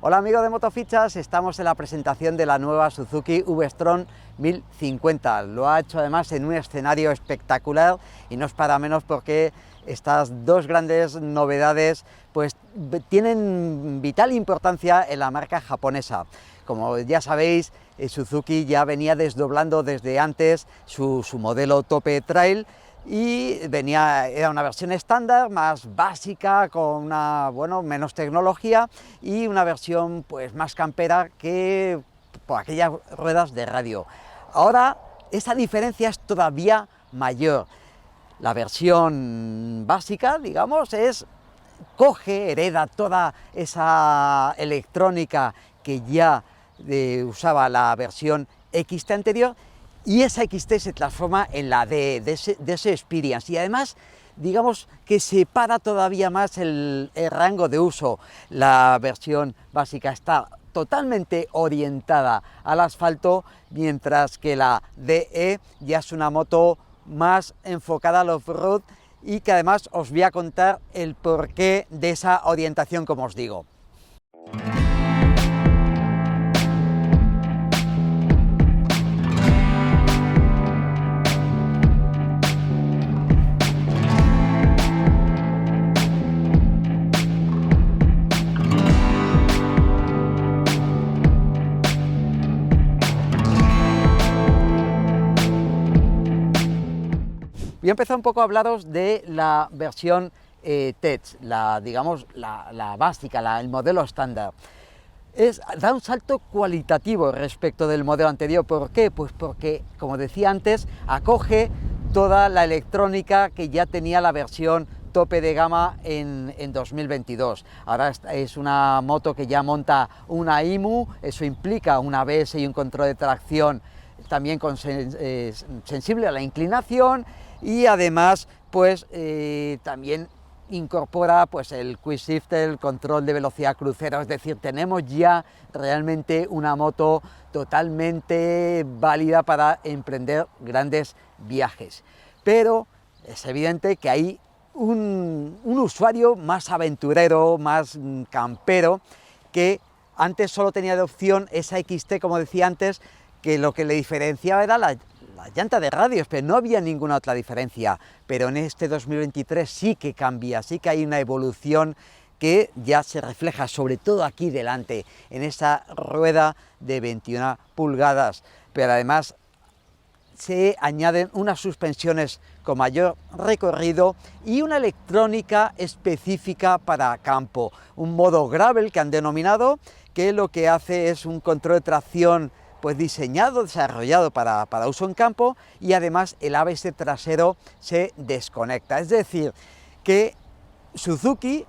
Hola amigos de Motofichas, estamos en la presentación de la nueva Suzuki V-Strom 1050. Lo ha hecho además en un escenario espectacular y no es para menos porque estas dos grandes novedades pues tienen vital importancia en la marca japonesa. Como ya sabéis, Suzuki ya venía desdoblando desde antes su modelo Tope Trail y era una versión estándar, más básica, con menos tecnología, y una versión pues más campera que por aquellas ruedas de radio. Ahora esa diferencia es todavía mayor. La versión básica, digamos, hereda toda esa electrónica que ya usaba la versión XT anterior, y esa XT se transforma en la de ese Experience, y además digamos que separa todavía más el rango de uso. La versión básica está totalmente orientada al asfalto, mientras que la DE ya es una moto más enfocada al off-road, y que además os voy a contar el porqué de esa orientación, como os digo. Voy a empezar un poco a hablaros de la versión Tech, la básica, el modelo estándar. Da un salto cualitativo respecto del modelo anterior. ¿Por qué? Pues porque, como decía antes, acoge toda la electrónica que ya tenía la versión tope de gama en 2022. Ahora es una moto que ya monta una IMU, eso implica un ABS y un control de tracción también sensible a la inclinación, y además pues también incorpora pues el Quick Shifter, el control de velocidad crucero. Es decir, tenemos ya realmente una moto totalmente válida para emprender grandes viajes. Pero es evidente que hay un usuario más aventurero, más campero, que antes solo tenía de opción esa XT, como decía antes, que lo que le diferenciaba era la llanta de radios, pero no había ninguna otra diferencia. Pero en este 2023 sí que cambia, sí que hay una evolución que ya se refleja sobre todo aquí delante, en esa rueda de 21 pulgadas, pero además se añaden unas suspensiones con mayor recorrido y una electrónica específica para campo, un modo gravel que han denominado, que lo que hace es un control de tracción pues diseñado, desarrollado para uso en campo, y además el ABS trasero se desconecta. Es decir, que Suzuki,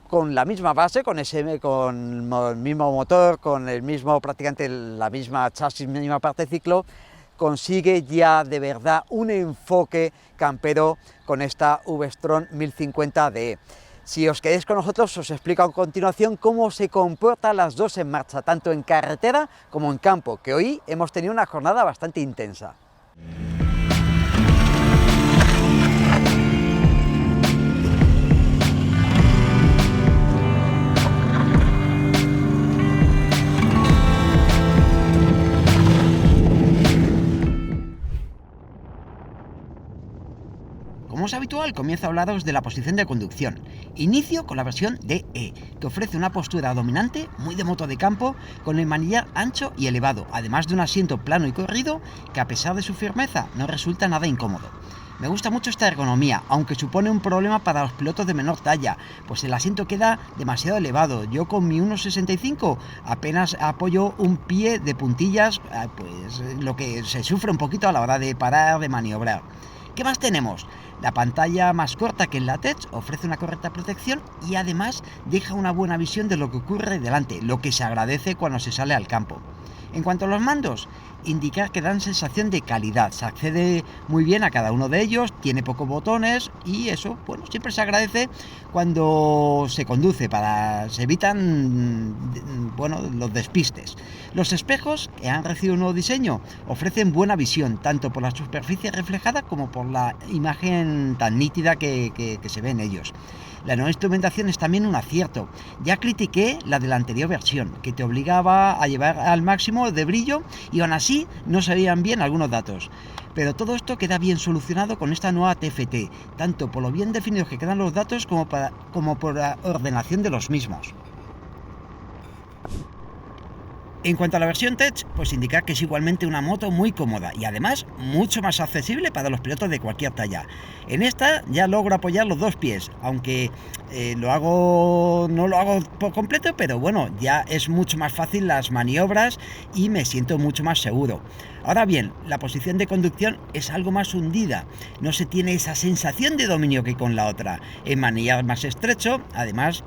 con la misma base, con el mismo motor, con el mismo, prácticamente la misma chasis, misma parte de ciclo, consigue ya de verdad un enfoque campero con esta V-Strom 1050DE. Si os quedáis con nosotros, os explico a continuación cómo se comportan las dos en marcha, tanto en carretera como en campo, que hoy hemos tenido una jornada bastante intensa. Como es habitual, comienzo a hablaros de la posición de conducción. Inicio con la versión DE, que ofrece una postura dominante, muy de moto de campo, con el manillar ancho y elevado, además de un asiento plano y corrido, que a pesar de su firmeza no resulta nada incómodo. Me gusta mucho esta ergonomía, aunque supone un problema para los pilotos de menor talla, pues el asiento queda demasiado elevado. Yo con mi 1,65 apenas apoyo un pie de puntillas, pues lo que se sufre un poquito a la hora de parar, de maniobrar. ¿Qué más tenemos? La pantalla, más corta que en la Tech, ofrece una correcta protección y además deja una buena visión de lo que ocurre delante, lo que se agradece cuando se sale al campo. En cuanto a los mandos, indicar que dan sensación de calidad. Se accede muy bien a cada uno de ellos, tiene pocos botones y eso, bueno, siempre se agradece cuando se conduce, se evitan, bueno, los despistes. Los espejos, que han recibido un nuevo diseño, ofrecen buena visión, tanto por la superficie reflejada como por la imagen tan nítida que se ve en ellos. La nueva instrumentación es también un acierto. Ya critiqué la de la anterior versión, que te obligaba a llevar al máximo de brillo y aún así no se veían bien algunos datos. Pero todo esto queda bien solucionado con esta nueva TFT, tanto por lo bien definidos que quedan los datos como por la ordenación de los mismos. En cuanto a la versión Tech, pues indicar que es igualmente una moto muy cómoda y además mucho más accesible para los pilotos de cualquier talla. En esta ya logro apoyar los dos pies, aunque no lo hago por completo, pero bueno, ya es mucho más fácil las maniobras y me siento mucho más seguro. Ahora bien, la posición de conducción es algo más hundida, no se tiene esa sensación de dominio que con la otra. En manillar más estrecho, además.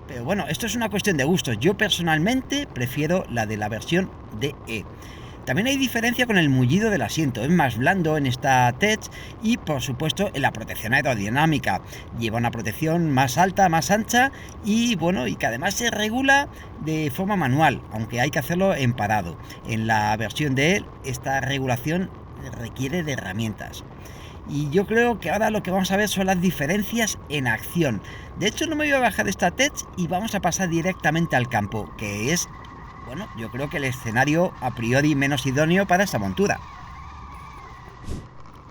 Pero bueno, esto es una cuestión de gustos. Yo personalmente prefiero la de la versión DE. También hay diferencia con el mullido del asiento. Es más blando en esta Tech y por supuesto en la protección aerodinámica. Lleva una protección más alta, más ancha y bueno, y que además se regula de forma manual, aunque hay que hacerlo en parado. En la versión DE esta regulación requiere de herramientas. Y yo creo que ahora lo que vamos a ver son las diferencias en acción. De hecho, no me voy a bajar de esta Tech y vamos a pasar directamente al campo, que es, bueno, yo creo que el escenario a priori menos idóneo para esta montura.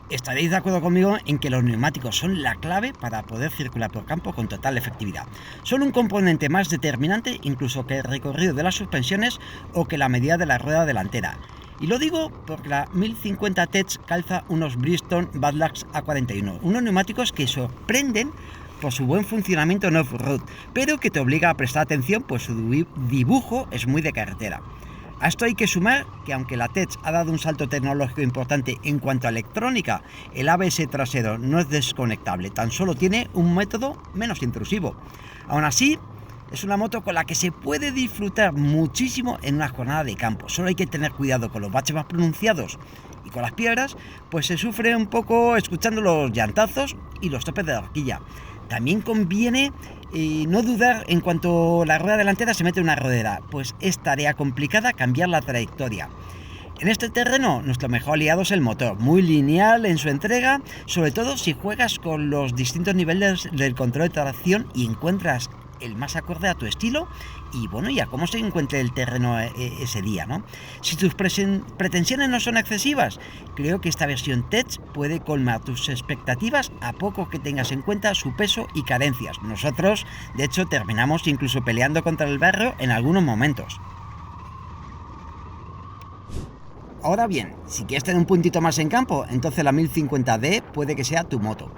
Estaréis de acuerdo conmigo en que los neumáticos son la clave para poder circular por campo con total efectividad. Son un componente más determinante incluso que el recorrido de las suspensiones o que la medida de la rueda delantera. Y lo digo porque la 1050 Tech calza unos Bridgestone Badlax A41, unos neumáticos que sorprenden por su buen funcionamiento en off-road, pero que te obliga a prestar atención pues su dibujo es muy de carretera. A esto hay que sumar que aunque la Tech ha dado un salto tecnológico importante en cuanto a electrónica, el ABS trasero no es desconectable, tan solo tiene un método menos intrusivo. Aún así, es una moto con la que se puede disfrutar muchísimo en una jornada de campo. Solo hay que tener cuidado con los baches más pronunciados y con las piedras, pues se sufre un poco escuchando los llantazos y los topes de la horquilla. También conviene no dudar en cuanto la rueda delantera se mete en una rodera, pues es tarea complicada cambiar la trayectoria. En este terreno, nuestro mejor aliado es el motor, muy lineal en su entrega, sobre todo si juegas con los distintos niveles del control de tracción y encuentras el más acorde a tu estilo y bueno, y a cómo se encuentre el terreno ese día, ¿no? Si tus pretensiones no son excesivas, creo que esta versión Tech puede colmar tus expectativas a poco que tengas en cuenta su peso y carencias. Nosotros, de hecho, terminamos incluso peleando contra el barro en algunos momentos. Ahora bien, si quieres tener un puntito más en campo, entonces la 1050D puede que sea tu moto.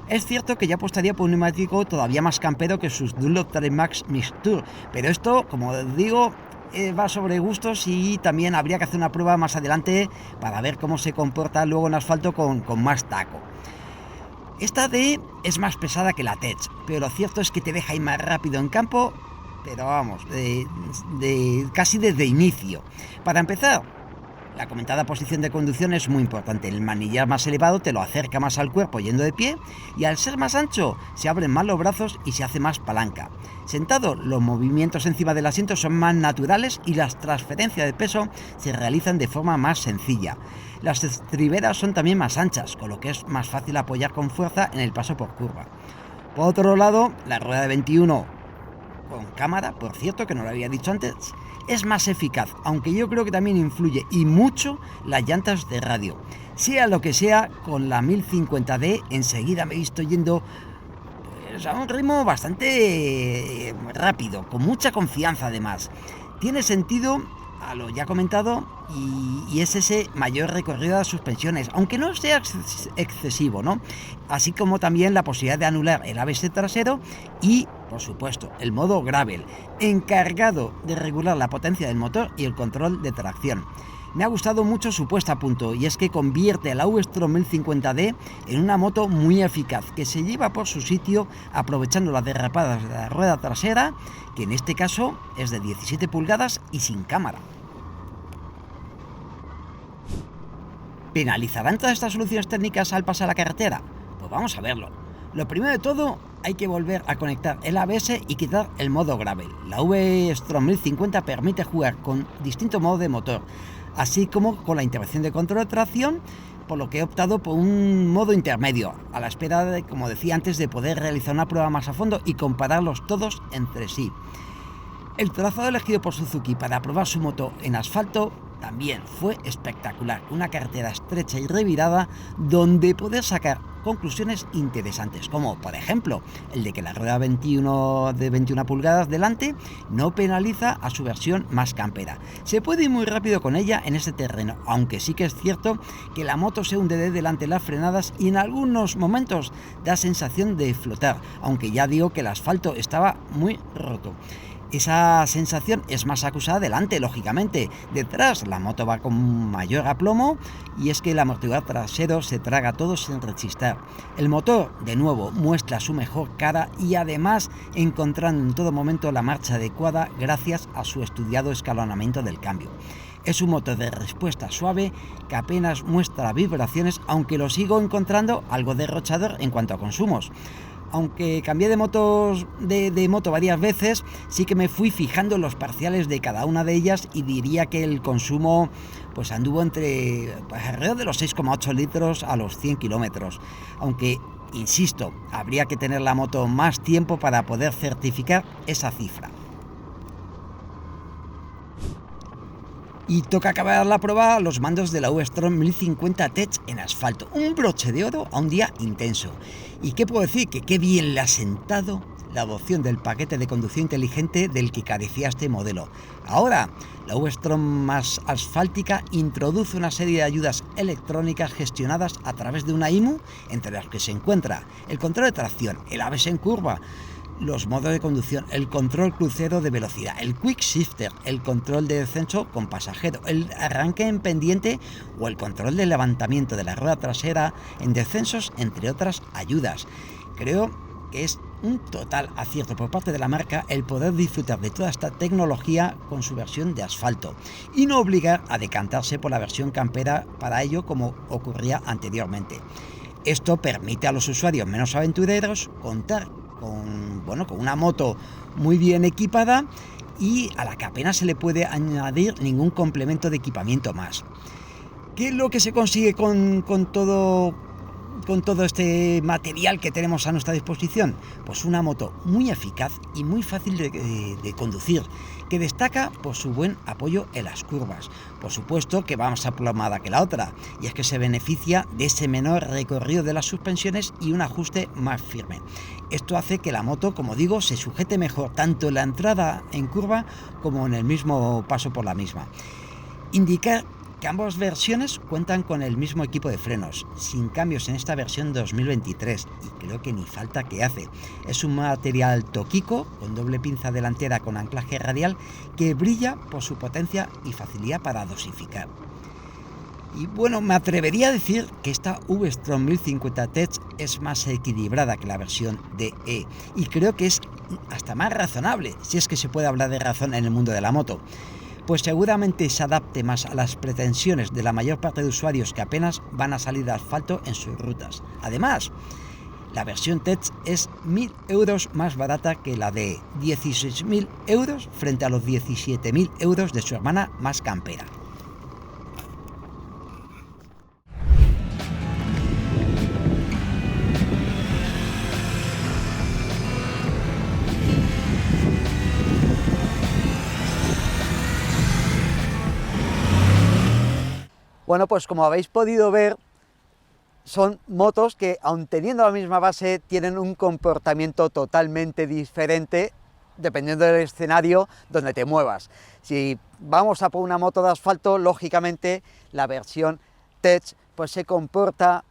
Es cierto que ya apostaría por un neumático todavía más campero que sus Dunlop Tremax Mixture, pero esto, como digo, va sobre gustos y también habría que hacer una prueba más adelante para ver cómo se comporta luego en asfalto con más taco. Esta D es más pesada que la Tech, pero lo cierto es que te deja ir más rápido en campo, pero vamos, casi desde inicio. Para empezar, la comentada posición de conducción es muy importante. El manillar más elevado te lo acerca más al cuerpo yendo de pie y al ser más ancho se abren más los brazos y se hace más palanca. Sentado, los movimientos encima del asiento son más naturales y las transferencias de peso se realizan de forma más sencilla. Las estriberas son también más anchas, con lo que es más fácil apoyar con fuerza en el paso por curva. Por otro lado, la rueda de 21 con cámara, por cierto, que no lo había dicho antes, es más eficaz, aunque yo creo que también influye y mucho las llantas de radio. Sea lo que sea, con la 1050D enseguida me he visto yendo pues, a un ritmo bastante rápido, con mucha confianza además. Tiene sentido a lo ya comentado y es ese mayor recorrido de las suspensiones, aunque no sea excesivo, ¿no? Así como también la posibilidad de anular el ABS trasero y, por supuesto, el modo gravel, encargado de regular la potencia del motor y el control de tracción. Me ha gustado mucho su puesta a punto y es que convierte la V-Strom 1050D en una moto muy eficaz que se lleva por su sitio aprovechando las derrapadas de la rueda trasera, que en este caso es de 17 pulgadas y sin cámara. ¿Penalizarán todas estas soluciones técnicas al pasar a la carretera? Pues vamos a verlo. Lo primero de todo, hay que volver a conectar el ABS y quitar el modo gravel. La V-Strom 1050 permite jugar con distintos modos de motor, así como con la intervención de control de tracción, por lo que he optado por un modo intermedio, a la espera de, como decía antes, de poder realizar una prueba más a fondo y compararlos todos entre sí. El trazado elegido por Suzuki para probar su moto en asfalto también fue espectacular, una carretera estrecha y revirada donde poder sacar conclusiones interesantes, como por ejemplo el de que la rueda 21 de 21 pulgadas delante no penaliza a su versión más campera. Se puede ir muy rápido con ella en este terreno, aunque sí que es cierto que la moto se hunde de delante en las frenadas y en algunos momentos da sensación de flotar, aunque ya digo que el asfalto estaba muy roto. Esa sensación es más acusada delante, lógicamente. Detrás la moto va con mayor aplomo y es que el amortiguador trasero se traga todo sin rechistar. El motor, de nuevo, muestra su mejor cara y además encontrando en todo momento la marcha adecuada gracias a su estudiado escalonamiento del cambio. Es un motor de respuesta suave que apenas muestra vibraciones, aunque lo sigo encontrando algo derrochador en cuanto a consumos. Aunque cambié de moto varias veces, sí que me fui fijando en los parciales de cada una de ellas y diría que el consumo pues anduvo entre alrededor de los 6,8 litros a los 100 kilómetros. Aunque, insisto, habría que tener la moto más tiempo para poder certificar esa cifra. Y toca acabar la prueba los mandos de la V-Strom 1050 Tech en asfalto. Un broche de oro a un día intenso. ¿Y qué puedo decir? Que qué bien le ha sentado la adopción del paquete de conducción inteligente del que carecía este modelo. Ahora, la V-Strom más asfáltica introduce una serie de ayudas electrónicas gestionadas a través de una IMU, entre las que se encuentra el control de tracción, el ABS en curva, los modos de conducción, el control crucero de velocidad, el quick shifter, el control de descenso con pasajero, el arranque en pendiente o el control de levantamiento de la rueda trasera en descensos, entre otras ayudas. Creo que es un total acierto por parte de la marca el poder disfrutar de toda esta tecnología con su versión de asfalto y no obligar a decantarse por la versión campera para ello como ocurría anteriormente. Esto permite a los usuarios menos aventureros contar con una moto muy bien equipada y a la que apenas se le puede añadir ningún complemento de equipamiento más. ¿Qué es lo que se consigue con todo este material que tenemos a nuestra disposición? Pues una moto muy eficaz y muy fácil de conducir, que destaca por su buen apoyo en las curvas. Por supuesto que va más aplomada que la otra, y es que se beneficia de ese menor recorrido de las suspensiones y un ajuste más firme. Esto hace que la moto, como digo, se sujete mejor tanto en la entrada en curva como en el mismo paso por la misma. Indicar que ambas versiones cuentan con el mismo equipo de frenos, sin cambios en esta versión 2023, y creo que ni falta que hace. Es un material Tokiko, con doble pinza delantera con anclaje radial, que brilla por su potencia y facilidad para dosificar. Y bueno, me atrevería a decir que esta V-Strom 1050 Tech es más equilibrada que la versión DE, y creo que es hasta más razonable, si es que se puede hablar de razón en el mundo de la moto, pues seguramente se adapte más a las pretensiones de la mayor parte de usuarios que apenas van a salir de asfalto en sus rutas. Además, la versión Tech es 1.000 euros más barata que la de 16.000 euros frente a los 17.000 euros de su hermana más campera. Bueno, pues como habéis podido ver, son motos que, aun teniendo la misma base, tienen un comportamiento totalmente diferente dependiendo del escenario donde te muevas. Si vamos a por una moto de asfalto, lógicamente la versión Tech pues se comporta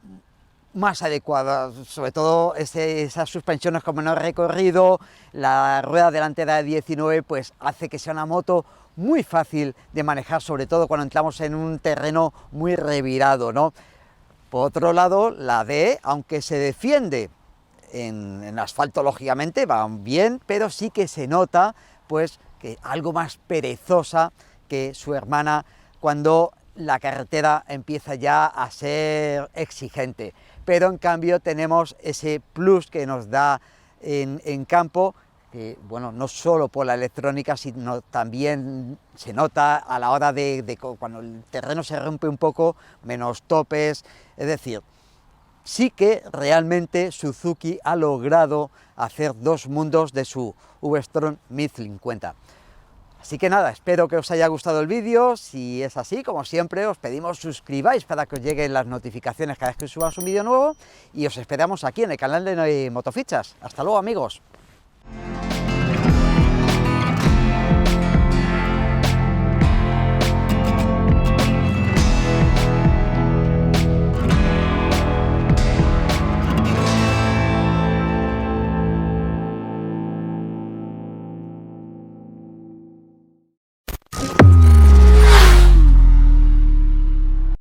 más adecuada, sobre todo esas suspensiones con menor recorrido, la rueda delantera de 19 pues hace que sea una moto muy fácil de manejar, sobre todo cuando entramos en un terreno muy revirado, ¿no? Por otro lado, la DE, aunque se defiende en asfalto, lógicamente, va bien, pero sí que se nota pues que algo más perezosa que su hermana cuando la carretera empieza ya a ser exigente, pero en cambio tenemos ese plus que nos da en campo, que bueno, no solo por la electrónica, sino también se nota a la hora de cuando el terreno se rompe un poco, menos topes, es decir, sí que realmente Suzuki ha logrado hacer dos mundos de su V-Strom 1050. Así que nada, espero que os haya gustado el vídeo. Si es así, como siempre, os pedimos suscribáis para que os lleguen las notificaciones cada vez que subamos un vídeo nuevo, y os esperamos aquí en el canal de Motofichas. Hasta luego, amigos.